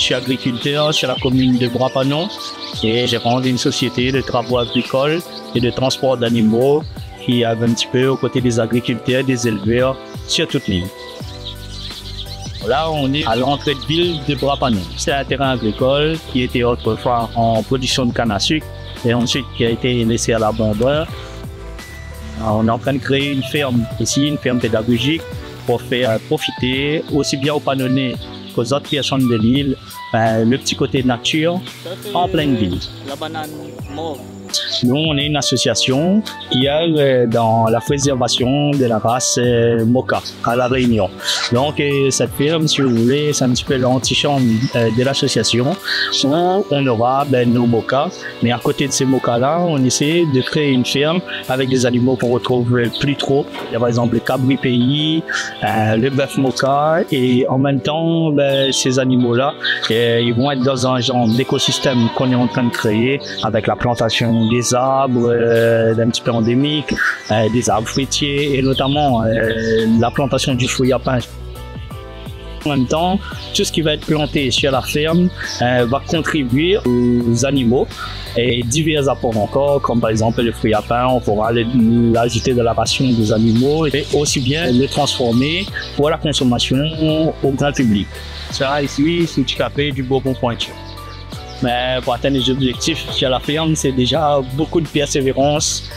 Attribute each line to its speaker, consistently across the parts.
Speaker 1: suis agriculteur sur la commune de Brapanon et j'ai rendu une société de travaux agricoles et de transport d'animaux qui est un petit peu aux côtés des agriculteurs, des éleveurs sur toute l'île. Là, on est à l'entrée de ville de Brapanon. C'est un terrain agricole qui était autrefois en production de canne à sucre et ensuite qui a été laissé à l'abandon. On est en train de créer une ferme ici, une ferme pédagogique pour faire profiter aussi bien aux Panonnais qu'aux autres personnes de l'île le petit côté nature en pleine ville.
Speaker 2: La banane mauve.
Speaker 1: Nous, on est une association qui est dans la préservation de la race Moka à La Réunion. Donc, cette ferme, si vous voulez, c'est un petit peu l'antichambre de l'association où on aura nos Moka. Mais à côté de ces Moka-là, on essaie de créer une ferme avec des animaux qu'on retrouve plus trop. Il y a par exemple le cabri pays, le bœuf Moka et en même temps, ces animaux-là, ils vont être dans un genre d'écosystème qu'on est en train de créer avec la plantation des arbres un petit peu endémiques, des arbres fruitiers et notamment la plantation du fruit à pain. En même temps, tout ce qui va être planté sur la ferme va contribuer aux animaux et divers apports encore, comme par exemple le fruit à pain, on pourra l'ajouter dans la ration des animaux et aussi bien le transformer pour la consommation au grand public. Ça ici, c'est du café du Bourbon pointu. Mais pour atteindre les objectifs sur la ferme, c'est déjà beaucoup de persévérance,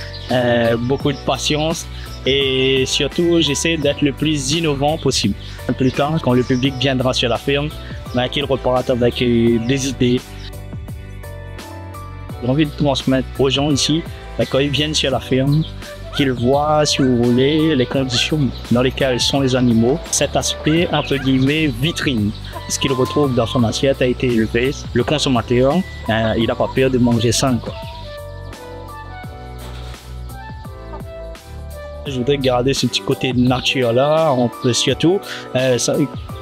Speaker 1: beaucoup de patience et surtout, j'essaie d'être le plus innovant possible. Plus tard, quand le public viendra sur la ferme, qu'il reparte avec des idées. J'ai envie de transmettre aux gens ici, quand ils viennent sur la ferme, qu'ils voient, si vous voulez, les conditions dans lesquelles sont les animaux. Cet aspect, entre guillemets, vitrine. Ce qu'il retrouve dans son assiette a été élevé. Le consommateur, il n'a pas peur de manger sain, quoi. Je voudrais garder ce petit côté de nature-là, surtout,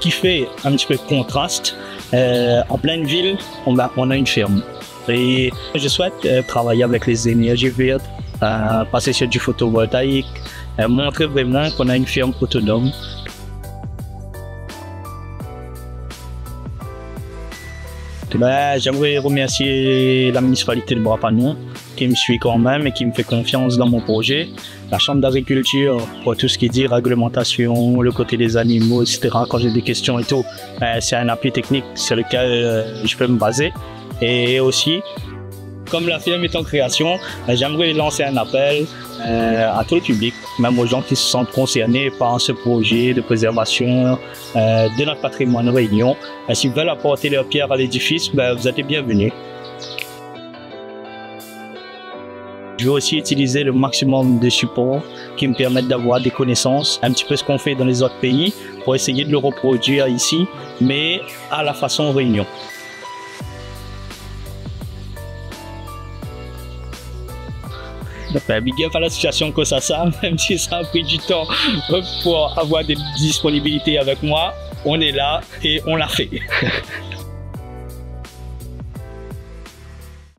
Speaker 1: qui fait un petit peu de contraste. En pleine ville, on a une ferme. Et je souhaite travailler avec les énergies vertes, passer sur du photovoltaïque, montrer vraiment qu'on a une ferme autonome. J'aimerais remercier la municipalité de Brapanon qui me suit quand même et qui me fait confiance dans mon projet. La chambre d'agriculture pour tout ce qui dit réglementation, le côté des animaux, etc. Quand j'ai des questions et tout, c'est un appui technique sur lequel je peux me baser. Et aussi, comme la ferme est en création, j'aimerais lancer un appel à tout le public, même aux gens qui se sentent concernés par ce projet de préservation de notre patrimoine Réunion. S'ils veulent apporter leur pierre à l'édifice, vous êtes les bienvenus. Je veux aussi utiliser le maximum de supports qui me permettent d'avoir des connaissances, un petit peu ce qu'on fait dans les autres pays, pour essayer de le reproduire ici, mais à la façon Réunion. Big up à l'association Kosasa, même si ça a pris du temps pour avoir des disponibilités avec moi, on est là et on l'a fait.